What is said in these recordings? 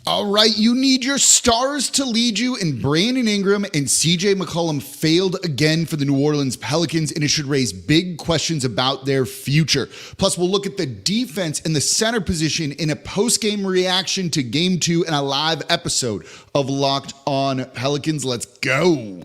All right, you need your stars to lead you, and Brandon Ingram and CJ McCollum failed again for the New Orleans Pelicans, and it should raise big questions about their future. Plus, we'll look at the defense and the center position in a post-game reaction to Game 2 and a live episode of Locked On Pelicans. Let's go.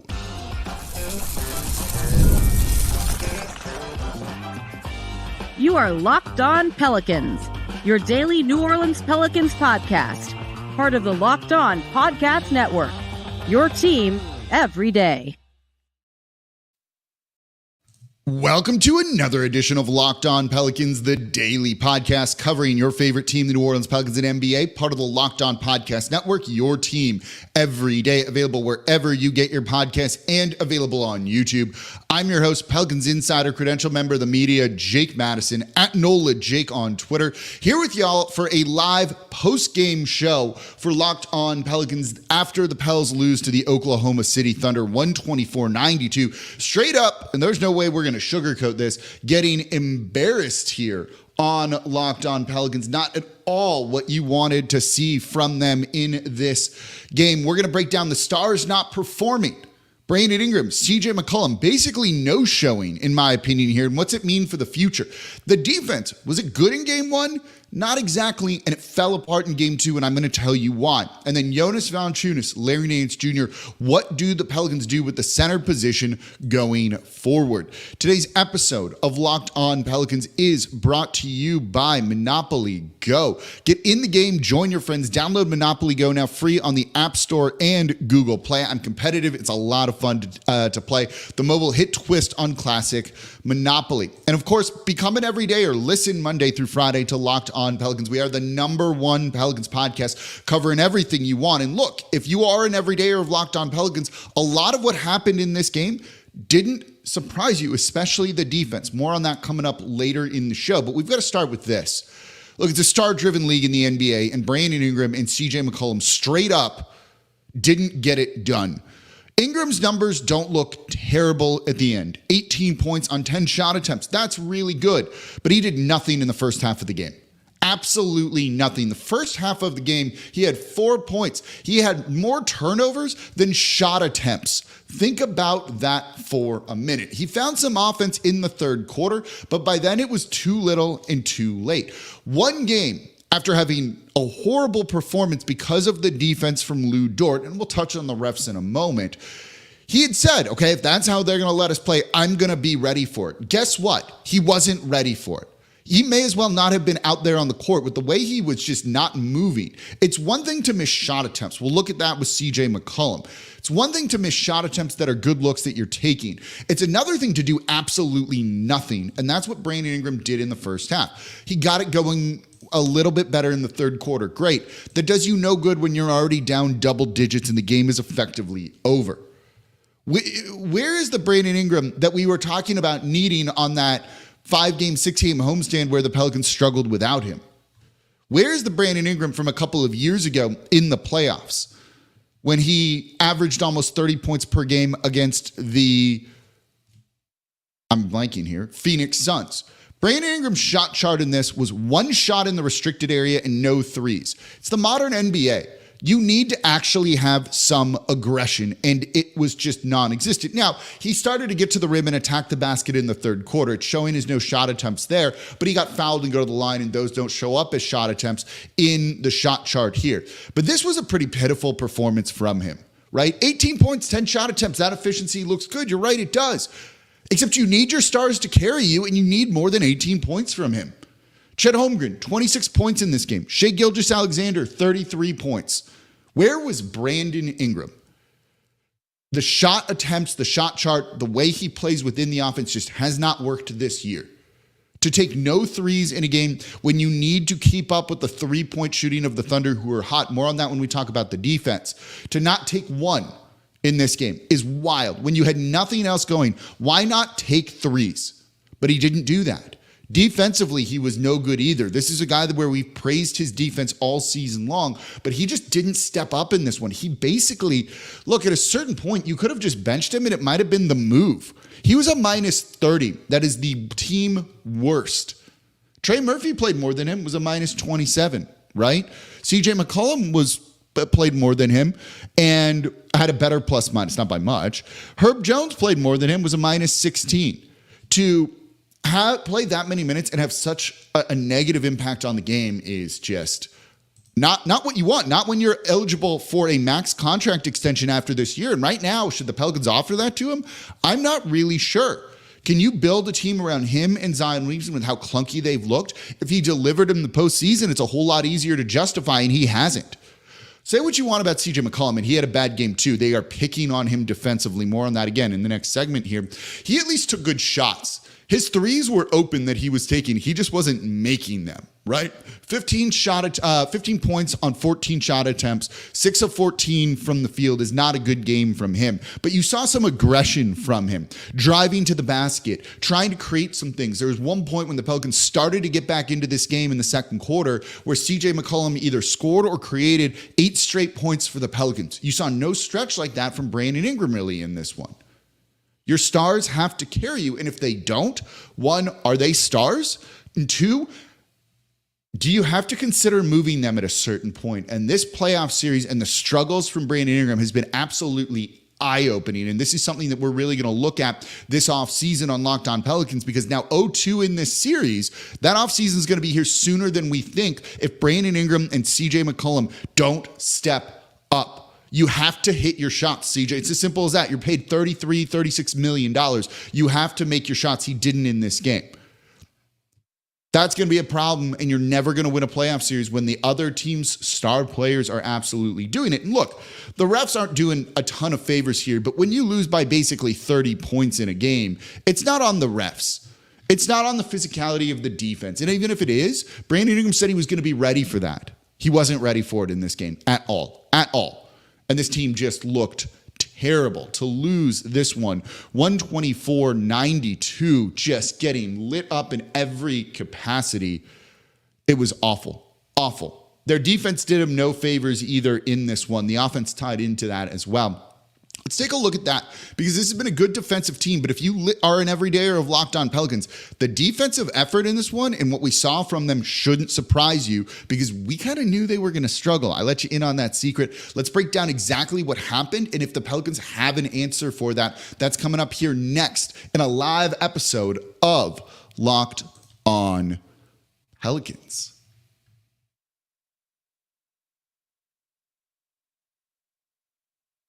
You are Locked On Pelicans, your daily New Orleans Pelicans podcast. Part of the Locked On Podcast Network, your team every day. Welcome to another edition of Locked On Pelicans, the daily podcast covering your favorite team, the New Orleans Pelicans and NBA, part of the Locked On Podcast Network, your team every day, available wherever you get your podcasts and available on YouTube. I'm your host, Pelicans Insider, credential member of the media, Jake Madison, at NOLA Jake on Twitter, here with y'all for a live post-game show for Locked On Pelicans after the Pels lose to the Oklahoma City Thunder 124-92. Straight up, and there's no way we're going to sugarcoat this, getting embarrassed here on Locked On Pelicans. Not at all what you wanted to see from them in this game. We're going to break down the stars not performing. Brandon Ingram, CJ McCollum, basically no showing, in my opinion, here. And what's it mean for the future? The defense, was it good in game one? Not exactly, and it fell apart in game two, and I'm going to tell you why. And then Jonas Valanciunas, Larry Nance Jr., what do the Pelicans do with the center position going forward? Today's episode of Locked On Pelicans is brought to you by Monopoly Go. Get in the game, join your friends, download Monopoly Go now free on the App Store and Google Play. I'm competitive. It's a lot of fun to play. The mobile hit twist on classic Monopoly. And of course, become an everyday or listen Monday through Friday to Locked On Pelicans. We are the #1 Pelicans podcast covering everything you want. And look, if you are an everydayer of Locked On Pelicans, a lot of what happened in this game didn't surprise you, especially the defense. More on that coming up later in the show. But we've got to start with this. Look, it's a star-driven league in the NBA, and Brandon Ingram and CJ McCollum straight up didn't get it done. Ingram's numbers don't look terrible at the end. 18 points on 10 shot attempts. That's really good. But he did nothing in the first half of the game. Absolutely nothing. The first half of the game, he had 4 points. He had more turnovers than shot attempts. Think about that for a minute. He found some offense in the third quarter, but by then it was too little and too late. One game after having a horrible performance because of the defense from Lou Dort, and we'll touch on the refs in a moment, he had said, okay, if that's how they're going to let us play, I'm going to be ready for it. Guess what? He wasn't ready for it. He may as well not have been out there on the court with the way he was just not moving. It's one thing to miss shot attempts. We'll look at that with CJ McCollum. It's one thing to miss shot attempts that are good looks that you're taking. It's another thing to do absolutely nothing. And that's what Brandon Ingram did in the first half. He got it going a little bit better in the third quarter. Great. That does you no good when you're already down double digits and the game is effectively over. Where is the Brandon Ingram that we were talking about needing on that 5-game, 6-game homestand where the Pelicans struggled without him? Where is the Brandon Ingram from a couple of years ago in the playoffs when he averaged almost 30 points per game against the, I'm blanking here, Phoenix Suns? Brandon Ingram's shot chart in this was 1 shot in the restricted area and no threes. It's the modern NBA. You need to actually have some aggression, and it was just non-existent. Now, he started to get to the rim and attack the basket in the third quarter. It's showing his no shot attempts there, but he got fouled and go to the line, and those don't show up as shot attempts in the shot chart here. But this was a pretty pitiful performance from him, right? 18 points, 10 shot attempts. That efficiency looks good. You're right, it does. Except you need your stars to carry you, and you need more than 18 points from him. Chet Holmgren, 26 points in this game. Shai Gilgeous-Alexander, 33 points. Where was Brandon Ingram? The shot attempts, the shot chart, the way he plays within the offense just has not worked this year. To take no threes in a game when you need to keep up with the three-point shooting of the Thunder, who are hot. More on that when we talk about the defense. To not take one in this game is wild. When you had nothing else going, why not take threes? But he didn't do that. Defensively, he was no good either. This is a guy where we've praised his defense all season long, but he just didn't step up in this one. He basically, look, at a certain point, you could have just benched him and it might have been the move. He was a minus 30. That is the team worst. Trey Murphy played more than him, was a minus 27, right? CJ McCollum was played more than him and had a better plus minus, not by much. Herb Jones played more than him, was a minus 16. To play that many minutes and have such a negative impact on the game is just not what you want. Not when you're eligible for a max contract extension after this year. And right now, should the Pelicans offer that to him? I'm not really sure. Can you build a team around him and Zion Williamson with how clunky they've looked? If he delivered in the postseason, it's a whole lot easier to justify, and he hasn't. Say what you want about CJ McCollum, and he had a bad game too. They are picking on him defensively. More on that again in the next segment here. He at least took good shots. His threes were open that he was taking. He just wasn't making them, right? 15 points on 14 shot attempts. 6 of 14 from the field is not a good game from him. But you saw some aggression from him, driving to the basket, trying to create some things. There was one point when the Pelicans started to get back into this game in the second quarter where CJ McCollum either scored or created 8 straight points for the Pelicans. You saw no stretch like that from Brandon Ingram really in this one. Your stars have to carry you. And if they don't, one, are they stars? And two, do you have to consider moving them at a certain point? And this playoff series and the struggles from Brandon Ingram has been absolutely eye-opening. And this is something that we're really going to look at this offseason on Locked On Pelicans, because now 0-2 in this series, that offseason is going to be here sooner than we think if Brandon Ingram and CJ McCollum don't step up. You have to hit your shots, CJ. It's as simple as that. You're paid $36 million. You have to make your shots. He didn't in this game. That's going to be a problem, and you're never going to win a playoff series when the other team's star players are absolutely doing it. And look, the refs aren't doing a ton of favors here, but when you lose by basically 30 points in a game, it's not on the refs. It's not on the physicality of the defense. And even if it is, Brandon Ingram said he was going to be ready for that. He wasn't ready for it in this game at all. At all. And this team just looked terrible to lose this one. 124-92, just getting lit up in every capacity. It was awful, awful. Their defense did them no favors either in this one. The offense tied into that as well. Let's take a look at that, because this has been a good defensive team. But if you are an everydayer of Locked On Pelicans, the defensive effort in this one and what we saw from them shouldn't surprise you, because we kind of knew they were going to struggle. I let you in on that secret. Let's break down exactly what happened, and if the Pelicans have an answer for that. That's coming up here next in a live episode of Locked On Pelicans.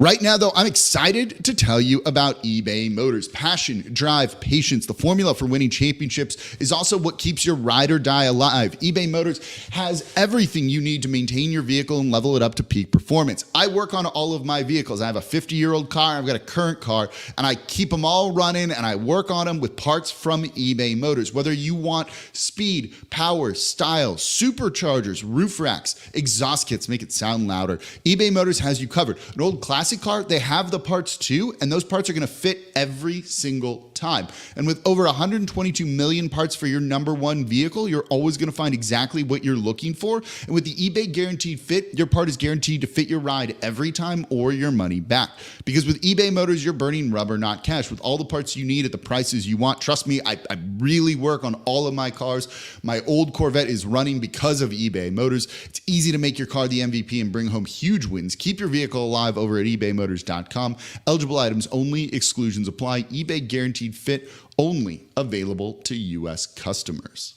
Right now, though, I'm excited to tell you about eBay Motors. Passion, drive, patience. The formula for winning championships is also what keeps your ride or die alive. eBay Motors has everything you need to maintain your vehicle and level it up to peak performance. I work on all of my vehicles. I have a 50-year-old car. I've got a current car, and I keep them all running, and I work on them with parts from eBay Motors. Whether you want speed, power, style, superchargers, roof racks, exhaust kits, make it sound louder, eBay Motors has you covered. An old classic car, they have the parts too, and those parts are going to fit every single time. And with over 122 million parts for your number one vehicle, you're always going to find exactly what you're looking for. And with the eBay Guaranteed Fit, your part is guaranteed to fit your ride every time or your money back. Because with eBay Motors, you're burning rubber, not cash. With all the parts you need at the prices you want, trust me, I really work on all of my cars. My old Corvette is running because of eBay Motors. It's easy to make your car the MVP and bring home huge wins. Keep your vehicle alive over at ebaymotors.com. Eligible items only. Exclusions apply. eBay Guaranteed Fit only available to U.S. customers.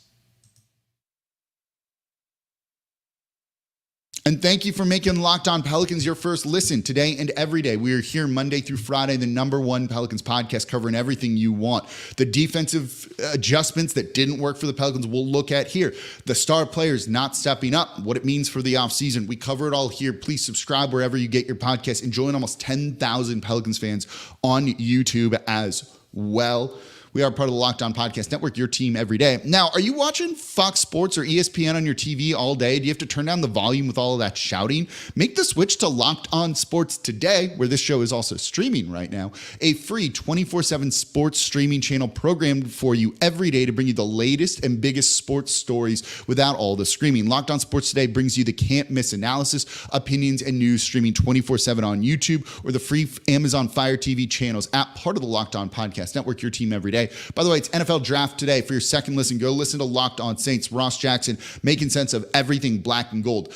And thank you for making Locked On Pelicans your first listen today and every day. We are here Monday through Friday, the number one Pelicans podcast, covering everything you want. The defensive adjustments that didn't work for the Pelicans we'll look at here. The star players not stepping up, what it means for the offseason. We cover it all here. Please subscribe wherever you get your podcast and join almost 10,000 Pelicans fans on YouTube as well. We are part of the Locked On Podcast Network, your team every day. Now, are you watching Fox Sports or ESPN on your TV all day? Do you have to turn down the volume with all of that shouting? Make the switch to Locked On Sports today, where this show is also streaming right now. A free 24/7 sports streaming channel programmed for you every day to bring you the latest and biggest sports stories without all the screaming. Locked On Sports Today brings you the can't-miss analysis, opinions, and news streaming 24/7 on YouTube or the free Amazon Fire TV channels app, part of the Locked On Podcast Network, your team every day. By the way, it's NFL Draft today. For your second listen, go listen to Locked On Saints. Ross Jackson making sense of everything black and gold.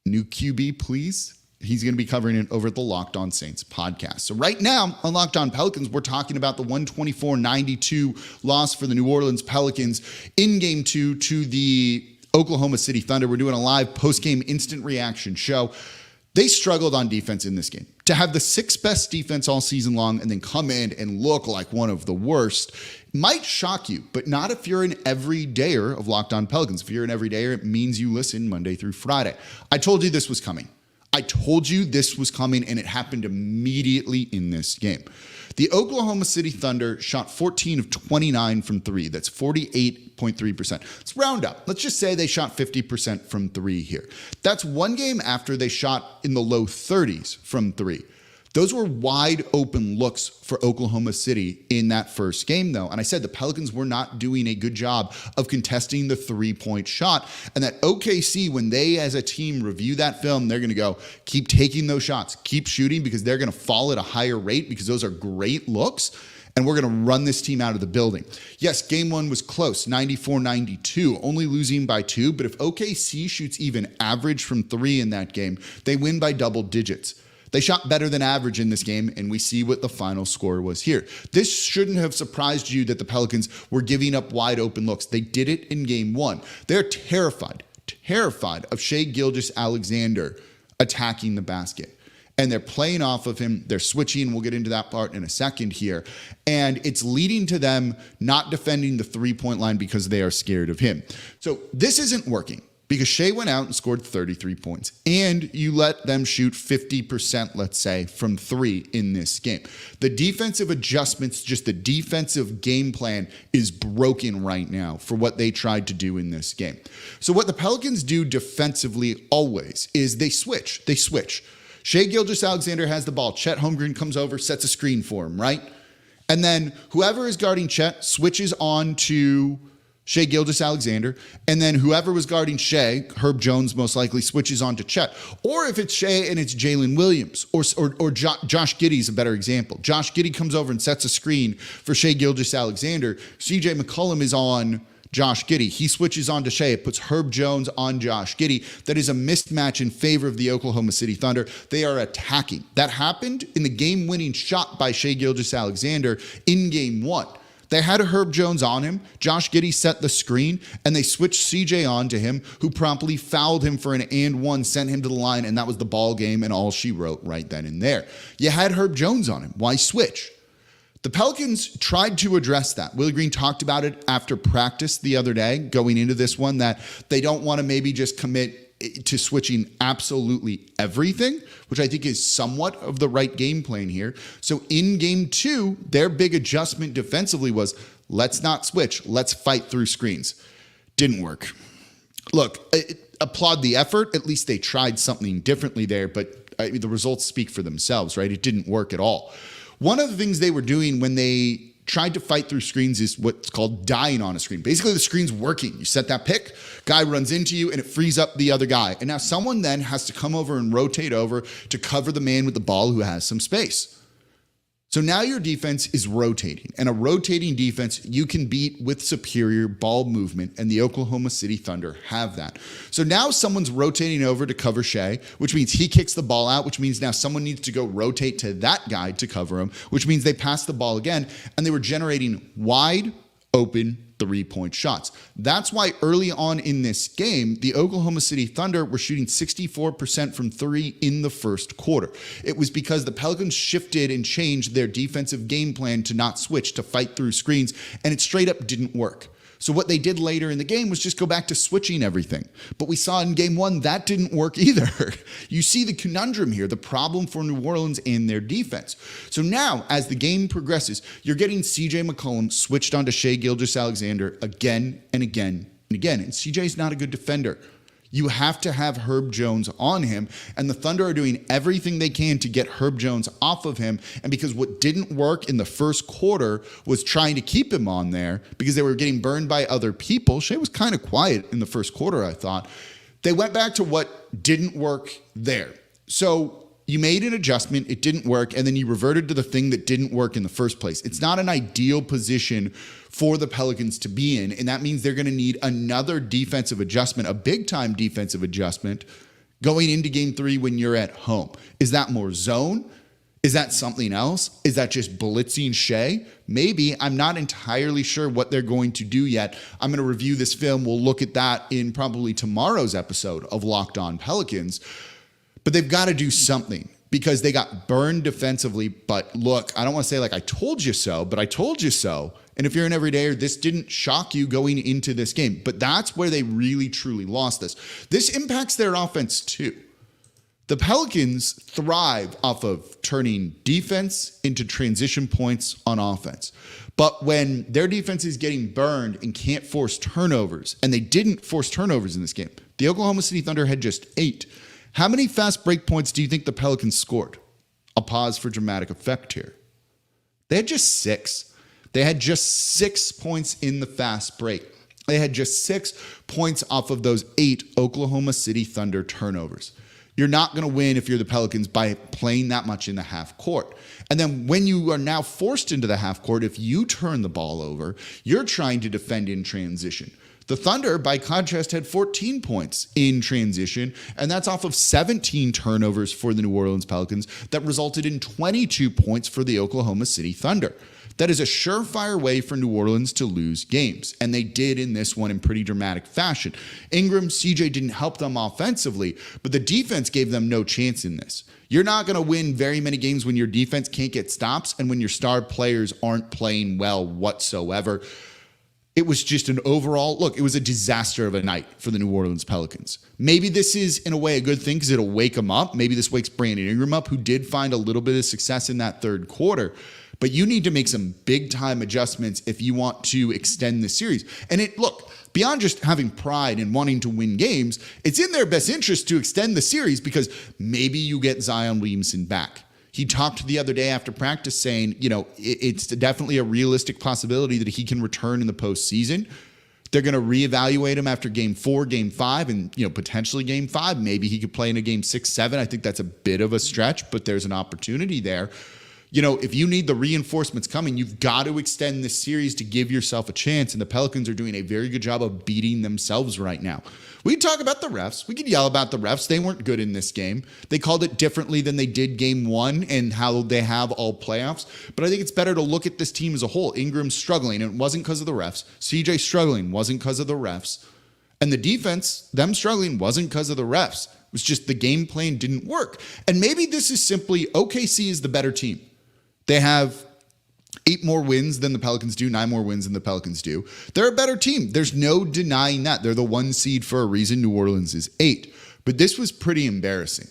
new QB, please. He's going to be covering it over at the Locked On Saints podcast. So right now on Locked On Pelicans, we're talking about the 124-92 loss for the New Orleans Pelicans in Game 2 to the Oklahoma City Thunder. We're doing a live post-game instant reaction show. They struggled on defense in this game. To have the sixth best defense all season long and then come in and look like one of the worst might shock you, but not if you're an everydayer of Locked On Pelicans. If you're an everydayer, it means you listen Monday through Friday. I told you this was coming. And it happened immediately in this game. The Oklahoma City Thunder shot 14 of 29 from three. That's 48.3%. Let's round up. Let's just say they shot 50% from three here. That's one game after they shot in the low 30s from three. Those were wide open looks for Oklahoma City in that first game, though. And I said the Pelicans were not doing a good job of contesting the three-point shot. And that OKC, when they as a team review that film, they're going to go, keep taking those shots, keep shooting, because they're going to fall at a higher rate because those are great looks. And we're going to run this team out of the building. Yes, game one was close, 94-92, only losing by 2. But if OKC shoots even average from three in that game, they win by double digits. They shot better than average in this game, and we see what the final score was here. This shouldn't have surprised you that the Pelicans were giving up wide open looks. They did it in game one. They're terrified of Shai Gilgeous-Alexander attacking the basket. And they're playing off of him. They're switching. We'll get into that part in a second here. And it's leading to them not defending the three-point line because they are scared of him. So this isn't working, because Shai went out and scored 33 points, and you let them shoot 50%, let's say, from three in this game. The defensive adjustments, just the defensive game plan is broken right now for what they tried to do in this game. So what the Pelicans do defensively always is they switch. Shai Gilgeous-Alexander has the ball. Chet Holmgren comes over, sets a screen for him, right? And then whoever is guarding Chet switches on to Shai Gilgeous-Alexander, and then whoever was guarding Shai, Herb Jones most likely, switches on to Chet. Or if it's Shai and it's Jalen Williams, or Josh Giddey is a better example. Josh Giddey comes over and sets a screen for Shai Gilgeous-Alexander. CJ McCollum is on Josh Giddey. He switches on to Shai. It puts Herb Jones on Josh Giddey. That is a mismatch in favor of the Oklahoma City Thunder. They are attacking. That happened in the game-winning shot by Shai Gilgeous-Alexander in game one. They had Herb Jones on him. Josh Giddey set the screen, and they switched CJ on to him, who promptly fouled him for an and one, sent him to the line, and that was the ball game and all she wrote right then and there. You had Herb Jones on him. Why switch? The Pelicans tried to address that. Willie Green talked about it after practice the other day, going into this one, that they don't want to maybe just commit to switching absolutely everything, which I think is somewhat of the right game plan here. So in game two, their big adjustment defensively was, let's not switch, let's fight through screens. Didn't work. Look, applaud the effort. At least they tried something differently there, but the results speak for themselves, right? It didn't work at all. One of the things they were doing when they tried to fight through screens is what's called dying on a screen. Basically, the screen's working. You set that pick, guy runs into you, and it frees up the other guy. And now someone then has to come over and rotate over to cover the man with the ball who has some space. So now your defense is rotating, and a rotating defense you can beat with superior ball movement, and the Oklahoma City Thunder have that. So now someone's rotating over to cover Shai, which means he kicks the ball out, which means now someone needs to go rotate to that guy to cover him, which means they pass the ball again, and they were generating wide open three-point shots. That's why early on in this game, the Oklahoma City Thunder were shooting 64% from three in the first quarter. It was because the Pelicans shifted and changed their defensive game plan to not switch, to fight through screens, and it straight up didn't work. So what they did later in the game was just go back to switching everything. But we saw in game one, that didn't work either. You see the conundrum here, the problem for New Orleans and their defense. So now, as the game progresses, you're getting CJ McCollum switched onto Shai Gilgeous-Alexander again and again and again. And CJ's not a good defender. You have to have Herb Jones on him, and the Thunder are doing everything they can to get Herb Jones off of him. And because what didn't work in the first quarter was trying to keep him on there because they were getting burned by other people. Shai was kind of quiet in the first quarter, I thought. They went back to what didn't work there. So you made an adjustment, it didn't work, and then you reverted to the thing that didn't work in the first place. It's not an ideal position for the Pelicans to be in, and that means they're going to need another defensive adjustment, a big-time defensive adjustment, going into game 3 when you're at home? Is that more zone? Is that something else? Is that just blitzing Shai? Maybe. I'm not entirely sure what they're going to do yet. I'm going to review this film. We'll look at that in probably tomorrow's episode of Locked On Pelicans. But they've got to do something because they got burned defensively. But look, I don't want to say like I told you so, but I told you so. And if you're an everydayer, this didn't shock you going into this game. But that's where they really, truly lost this. This impacts their offense too. The Pelicans thrive off of turning defense into transition points on offense. But when their defense is getting burned and can't force turnovers, and they didn't force turnovers in this game, the Oklahoma City Thunder had just 8. How many fast break points do you think the Pelicans scored? I'll pause for dramatic effect here. They had just 6. They had just 6 points in the fast break. They had just 6 points off of those 8 Oklahoma City Thunder turnovers. You're not going to win if you're the Pelicans by playing that much in the half court. And then when you are now forced into the half court, if you turn the ball over, you're trying to defend in transition. The Thunder, by contrast, had 14 points in transition, and that's off of 17 turnovers for the New Orleans Pelicans that resulted in 22 points for the Oklahoma City Thunder. That is a surefire way for New Orleans to lose games, and they did in this one in pretty dramatic fashion. Ingram, CJ didn't help them offensively, but the defense gave them no chance in this. You're not going to win very many games when your defense can't get stops and when your star players aren't playing well whatsoever. It was just an overall, look, it was a disaster of a night for the New Orleans Pelicans. Maybe this is, in a way, a good thing because it'll wake them up. Maybe this wakes Brandon Ingram up, who did find a little bit of success in that third quarter. But you need to make some big-time adjustments if you want to extend the series. And look, beyond just having pride and wanting to win games, it's in their best interest to extend the series because maybe you get Zion Williamson back. He talked the other day after practice saying, it's definitely a realistic possibility that he can return in the postseason. They're going to reevaluate him after game 4, game 5, and potentially game 5. Maybe he could play in a game 6, 7. I think that's a bit of a stretch, but there's an opportunity there. If you need the reinforcements coming, you've got to extend this series to give yourself a chance. And the Pelicans are doing a very good job of beating themselves right now. We can talk about the refs. We could yell about the refs. They weren't good in this game. They called it differently than they did game 1 and how they have all playoffs. But I think it's better to look at this team as a whole. Ingram's struggling, and it wasn't because of the refs. CJ struggling wasn't because of the refs. And the defense, them struggling, wasn't because of the refs. It was just the game plan didn't work. And maybe this is simply OKC is the better team. They have 8 more wins than the Pelicans do, 9 more wins than the Pelicans do. They're a better team. There's no denying that. They're the 1 seed for a reason. New Orleans is 8. But this was pretty embarrassing.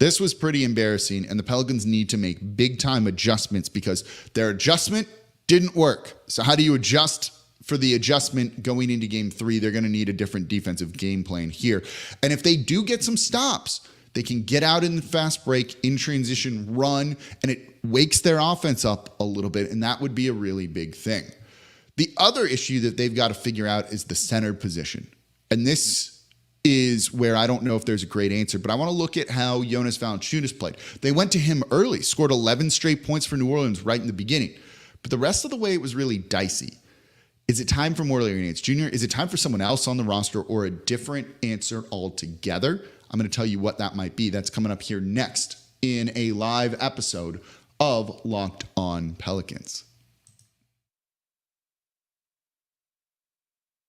This was pretty embarrassing, and the Pelicans need to make big-time adjustments because their adjustment didn't work. So how do you adjust for the adjustment going into game 3? They're going to need a different defensive game plan here. And if they do get some stops, they can get out in the fast break, in transition, run, and it wakes their offense up a little bit, and that would be a really big thing. The other issue that they've got to figure out is the center position. And this is where I don't know if there's a great answer, but I want to look at how Jonas Valanciunas played. They went to him early, scored 11 straight points for New Orleans right in the beginning. But the rest of the way, it was really dicey. Is it time for Morley Nance Jr.? Is it time for someone else on the roster or a different answer altogether? I'm going to tell you what that might be. That's coming up here next in a live episode of Locked On Pelicans.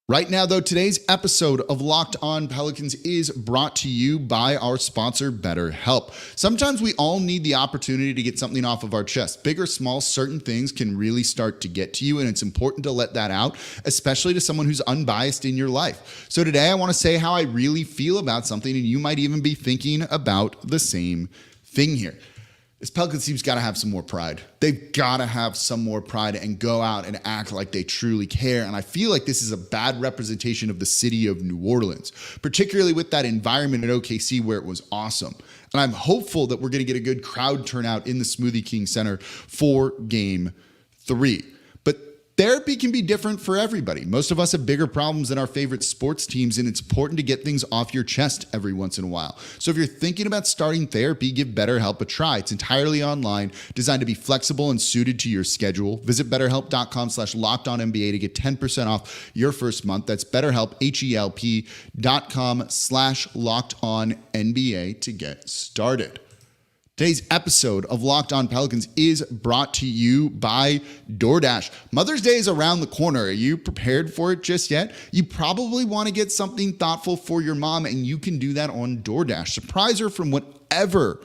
Right now, though, today's episode of Locked On Pelicans is brought to you by our sponsor, BetterHelp. Sometimes we all need the opportunity to get something off of our chest. Big or small, certain things can really start to get to you, and it's important to let that out, especially to someone who's unbiased in your life. So today, I want to say how I really feel about something, and you might even be thinking about the same thing here. This Pelicans team's got to have some more pride. They've got to have some more pride and go out and act like they truly care. And I feel like this is a bad representation of the city of New Orleans, particularly with that environment at OKC where it was awesome. And I'm hopeful that we're going to get a good crowd turnout in the Smoothie King Center for Game 3. But Therapy can be different for everybody. Most of us have bigger problems than our favorite sports teams, and it's important to get things off your chest every once in a while. So if you're thinking about starting therapy, give BetterHelp a try. It's entirely online, designed to be flexible and suited to your schedule. Visit BetterHelp.com/LockedOnNBA to get 10% off your first month. That's BetterHelp, HELP.com/LockedOnNBA to get started. Today's episode of Locked On Pelicans is brought to you by DoorDash. Mother's Day is around the corner. Are you prepared for it just yet? You probably want to get something thoughtful for your mom, and you can do that on DoorDash. Surprise her from wherever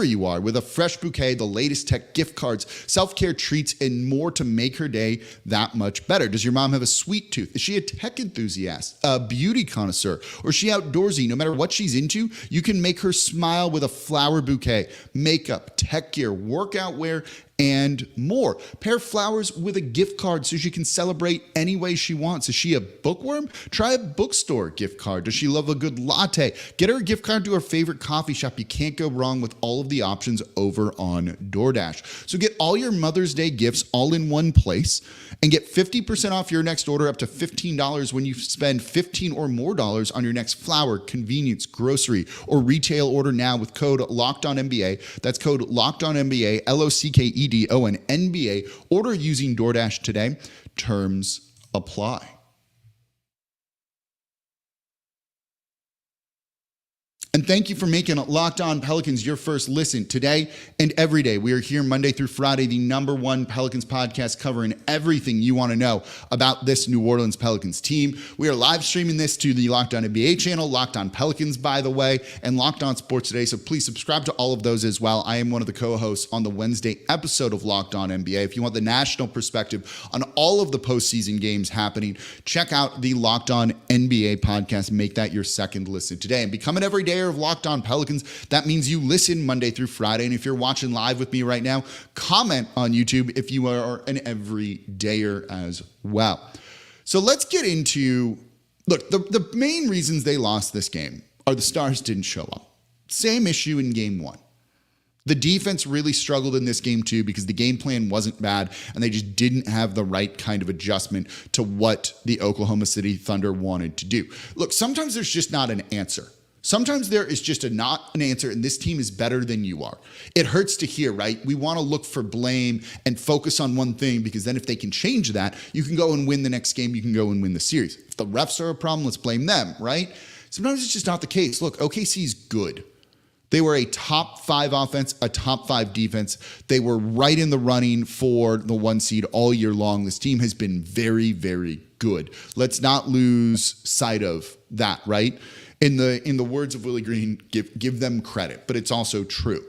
you are with a fresh bouquet, the latest tech, gift cards, self-care treats, and more to make her day that much better. Does your mom have a sweet tooth? Is she a tech enthusiast, a beauty connoisseur, or is she outdoorsy? No matter what she's into, you can make her smile with a flower bouquet, makeup, tech gear, workout wear, and more. Pair flowers with a gift card so she can celebrate any way she wants. Is she a bookworm? Try a bookstore gift card. Does she love a good latte? Get her a gift card to her favorite coffee shop. You can't go wrong with all of the options over on DoorDash. So get all your Mother's Day gifts all in one place and get 50% off your next order up to $15 when you spend $15 or more on your next flower, convenience, grocery, or retail order now with code LOCKEDONNBA. That's code LOCKEDONNBA, LOCKEDONNBA. Order using DoorDash today. Terms apply. And thank you for making Locked On Pelicans your first listen today and every day. We are here Monday through Friday, the #1 Pelicans podcast covering everything you want to know about this New Orleans Pelicans team. We are live streaming this to the Locked On NBA channel, Locked On Pelicans, by the way, and Locked On Sports Today. So please subscribe to all of those as well. I am one of the co-hosts on the Wednesday episode of Locked On NBA. If you want the national perspective on all of the postseason games happening, check out the Locked On NBA podcast. Make that your second listen today. And become an everydayer of Locked On Pelicans. That means you listen Monday through Friday. And if you're watching live with me right now, comment on YouTube if you are an everydayer as well. So let's get into, look, the main reasons they lost this game are the stars didn't show up. Same issue in game one. The defense really struggled in this game too because the game plan wasn't bad and they just didn't have the right kind of adjustment to what the Oklahoma City Thunder wanted to do. Look, sometimes there's just not an answer. Sometimes there is just not an answer, and this team is better than you are. It hurts to hear, right? We want to look for blame and focus on one thing because then if they can change that, you can go and win the next game. You can go and win the series. If the refs are a problem, let's blame them, right? Sometimes it's just not the case. Look, OKC's good. They were a top 5 offense, a top 5 defense. They were right in the running for the 1 seed all year long. This team has been very, very good. Let's not lose sight of that, right? In the words of Willie Green, give them credit, but it's also true.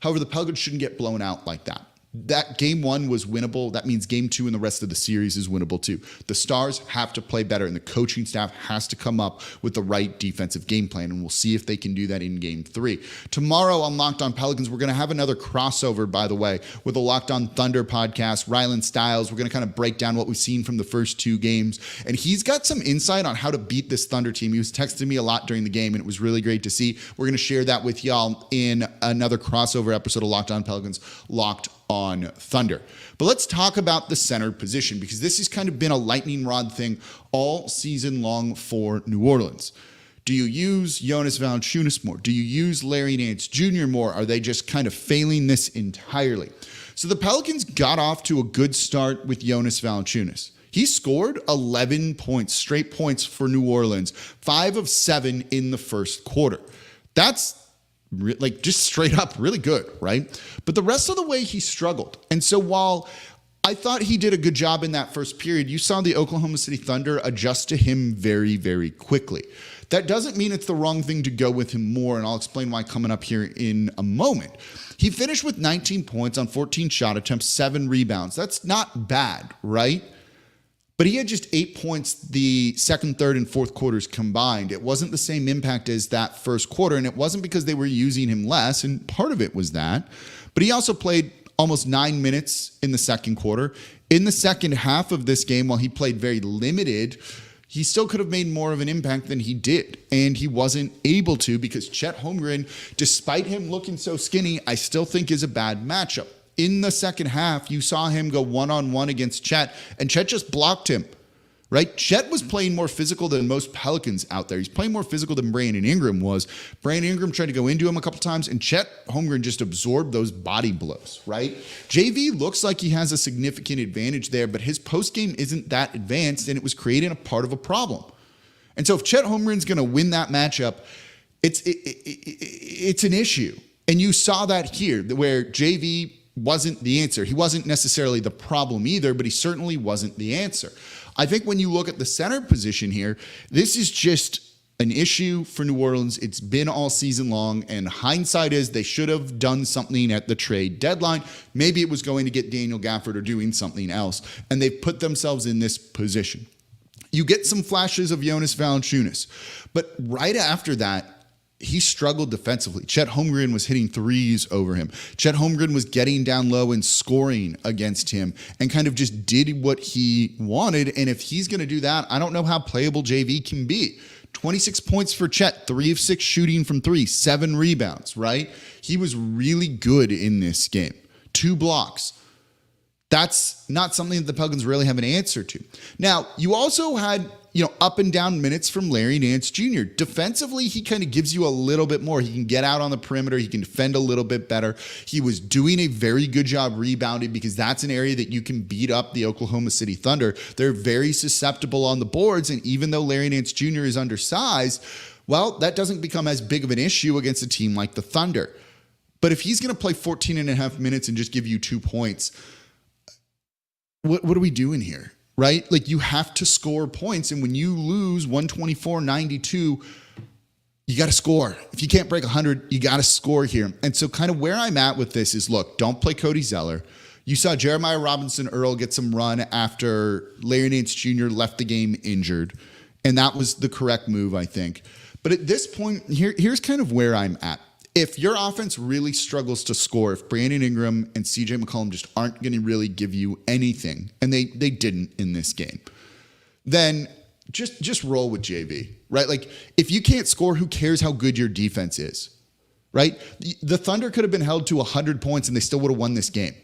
However, the Pelicans shouldn't get blown out like that. That game one was winnable. That means game two and the rest of the series is winnable too. The Stars have to play better and the coaching staff has to come up with the right defensive game plan, and we'll see if they can do that in game three. Tomorrow on Locked On Pelicans, we're going to have another crossover, by the way, with the Locked On Thunder podcast. Rylan Stiles, we're going to kind of break down what we've seen from the first 2 games, and he's got some insight on how to beat this Thunder team. He was texting me a lot during the game, and it was really great to see. We're going to share that with y'all in another crossover episode of Locked On Pelicans, Locked on Thunder. But let's talk about the center position, because this has kind of been a lightning rod thing all season long for New Orleans. Do you use Jonas Valanciunas more? Do you use Larry Nance Jr. more? Are they just kind of failing this entirely? So the Pelicans got off to a good start with Jonas Valanciunas. He scored 11 points, straight points for New Orleans, 5 of 7 in the first quarter. That's like just straight up really good, right? But the rest of the way he struggled. And so while I thought he did a good job in that first period, you saw the Oklahoma City Thunder adjust to him very, very quickly. That doesn't mean it's the wrong thing to go with him more, and I'll explain why coming up here in a moment. He finished with 19 points on 14 shot attempts, 7 rebounds. That's not bad, right? But he had just 8 points the second, third, and fourth quarters combined. It wasn't the same impact as that first quarter, and it wasn't because they were using him less, and part of it was that. But he also played almost 9 minutes in the second quarter. In the second half of this game, while he played very limited, he still could have made more of an impact than he did, and he wasn't able to because Chet Holmgren, despite him looking so skinny, I still think is a bad matchup. in the second half, you saw him go one-on-one against Chet, and Chet just blocked him, right? Chet was playing more physical than most Pelicans out there. He's playing more physical than Brandon Ingram was. Brandon Ingram tried to go into him a couple times, and Chet Holmgren just absorbed those body blows, right? JV looks like he has a significant advantage there, but his post game isn't that advanced, and it was creating a part of a problem. And so if Chet Holmgren's going to win that matchup, it's an issue. And you saw that here, where JV wasn't the answer. He wasn't necessarily the problem either, but he certainly wasn't the answer. I think when you look at the center position here, this is just an issue for New Orleans. It's been all season long, and hindsight is they should have done something at the trade deadline. Maybe it was going to get Daniel Gafford or doing something else, and they've put themselves in this position. You get some flashes of Jonas Valanciunas, but right after that, he struggled defensively. Chet Holmgren was hitting threes over him. Chet Holmgren was getting down low and scoring against him and kind of just did what he wanted. And if he's going to do that, I don't know how playable JV can be. 26 points for Chet, 3 of 6 shooting from 3, 7 rebounds, right? He was really good in this game. 2 blocks. That's not something that the Pelicans really have an answer to. Now, you also had, up and down minutes from Larry Nance Jr. Defensively, he kind of gives you a little bit more. He can get out on the perimeter. He can defend a little bit better. He was doing a very good job rebounding, because that's an area that you can beat up the Oklahoma City Thunder. They're very susceptible on the boards, and even though Larry Nance Jr. is undersized, well, that doesn't become as big of an issue against a team like the Thunder. But if he's going to play 14 and a half minutes and just give you 2 points, what are we doing here, right? Like, you have to score points, and when you lose 124-92, you got to score. If you can't break 100, you got to score here. And so kind of where I'm at with this is, look, don't play Cody Zeller. You saw Jeremiah Robinson-Earl get some run after Larry Nance Jr. left the game injured, and that was the correct move, I think. But at this point, here's kind of where I'm at. If your offense really struggles to score, if Brandon Ingram and CJ McCollum just aren't going to really give you anything, and they didn't in this game, then just roll with JV, right? Like, if you can't score, who cares how good your defense is, right? The Thunder could have been held to 100 points and they still would have won this game.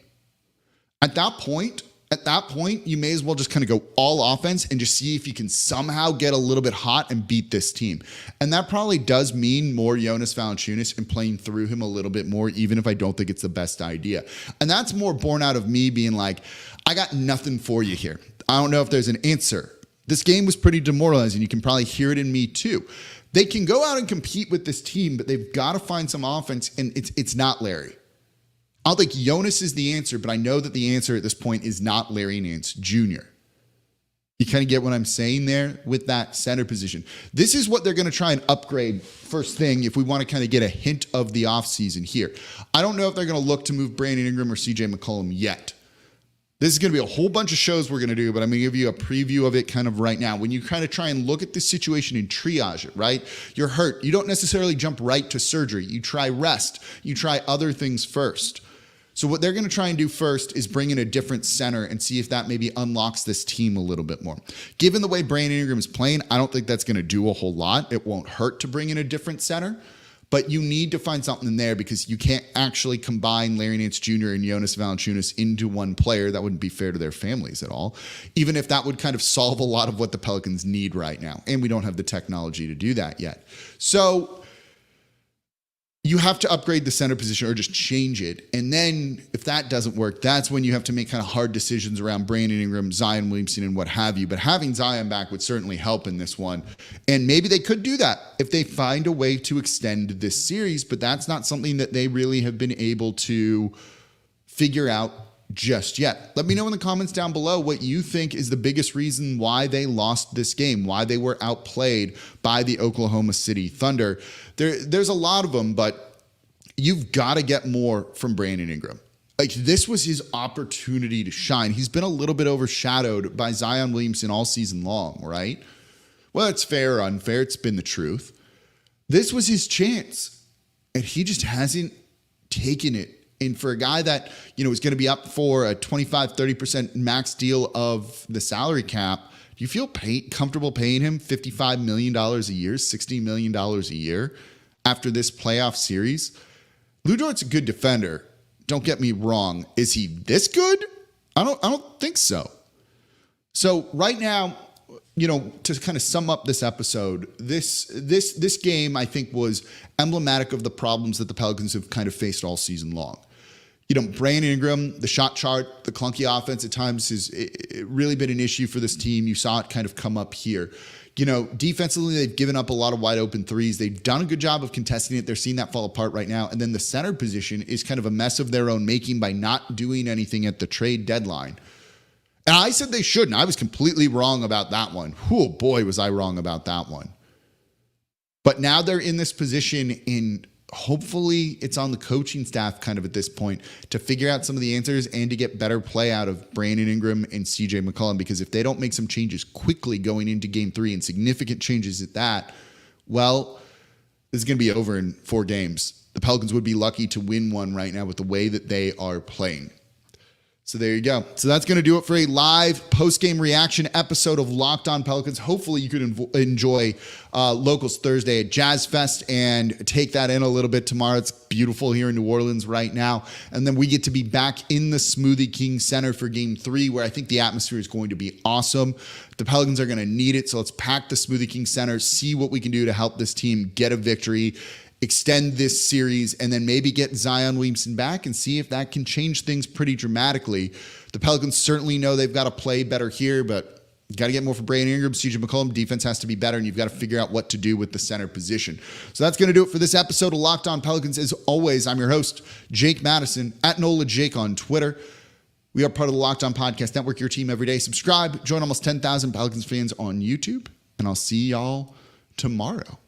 At that point, you may as well just kind of go all offense and just see if you can somehow get a little bit hot and beat this team. And that probably does mean more Jonas Valanciunas and playing through him a little bit more, even if I don't think it's the best idea. And that's more born out of me being like, I got nothing for you here. I don't know if there's an answer. This game was pretty demoralizing. You can probably hear it in me too. They can go out and compete with this team, but they've got to find some offense, and it's not Larry. I don't think Jonas is the answer, but I know that the answer at this point is not Larry Nance Jr. You kind of get what I'm saying there with that center position. This is what they're going to try and upgrade first thing if we want to kind of get a hint of the offseason here. I don't know if they're going to look to move Brandon Ingram or CJ McCollum yet. This is going to be a whole bunch of shows we're going to do, but I'm going to give you a preview of it kind of right now. When you kind of try and look at this situation and triage it, right? You're hurt. You don't necessarily jump right to surgery. You try rest. You try other things first. So what they're going to try and do first is bring in a different center and see if that maybe unlocks this team a little bit more. Given the way Brandon Ingram is playing, I don't think that's going to do a whole lot. It won't hurt to bring in a different center, but you need to find something in there, because you can't actually combine Larry Nance Jr. and Jonas Valanciunas into one player. That wouldn't be fair to their families at all, even if that would kind of solve a lot of what the Pelicans need right now. And we don't have the technology to do that yet. So you have to upgrade the center position or just change it. And then if that doesn't work, that's when you have to make kind of hard decisions around Brandon Ingram, Zion Williamson, and what have you. But having Zion back would certainly help in this one. And maybe they could do that if they find a way to extend this series, but that's not something that they really have been able to figure out just yet. Let me know in the comments down below what you think is the biggest reason why they lost this game, why they were outplayed by the Oklahoma City Thunder. There's a lot of them, but you've got to get more from Brandon Ingram. Like, this was his opportunity to shine. He's been a little bit overshadowed by Zion Williamson all season long, right? Well, it's fair or unfair. It's been the truth. This was his chance, and he just hasn't taken it. And for a guy that, is going to be up for a 25-30% max deal of the salary cap, do you feel comfortable paying him $55 million a year, $60 million a year after this playoff series? Lu Dort's a good defender, Don't get me wrong. Is he this good? I don't think so. So right now, to kind of sum up this episode, this game, I think, was emblematic of the problems that the Pelicans have kind of faced all season long. Brandon Ingram, the shot chart, the clunky offense at times has really been an issue for this team. You saw it kind of come up here. Defensively, they've given up a lot of wide open threes. They've done a good job of contesting it. They're seeing that fall apart right now. And then the center position is kind of a mess of their own making by not doing anything at the trade deadline. And I said they shouldn't. I was completely wrong about that one. Oh boy, was I wrong about that one. But now they're in this position in, hopefully it's on the coaching staff kind of at this point to figure out some of the answers and to get better play out of Brandon Ingram and CJ McCollum, because if they don't make some changes quickly going into game 3 and significant changes at that, well, this is going to be over in 4 games. The Pelicans would be lucky to win one right now with the way that they are playing. So there you go. So that's going to do it for a live post-game reaction episode of Locked On Pelicans. Hopefully you could enjoy Locals Thursday at Jazz Fest and take that in a little bit tomorrow. It's beautiful here in New Orleans right now. And then we get to be back in the Smoothie King Center for Game 3, where I think the atmosphere is going to be awesome. The Pelicans are going to need it. So let's pack the Smoothie King Center, see what we can do to help this team get a victory, extend this series, and then maybe get Zion Williamson back and see if that can change things pretty dramatically. The Pelicans certainly know they've got to play better here, but you got to get more for Brandon Ingram, CJ McCollum. Defense has to be better, and you've got to figure out what to do with the center position. So that's going to do it for this episode of Locked On Pelicans. As always, I'm your host, Jake Madison, at NOLA Jake on Twitter. We are part of the Locked On Podcast Network, your team every day. Subscribe, join almost 10,000 Pelicans fans on YouTube, and I'll see y'all tomorrow.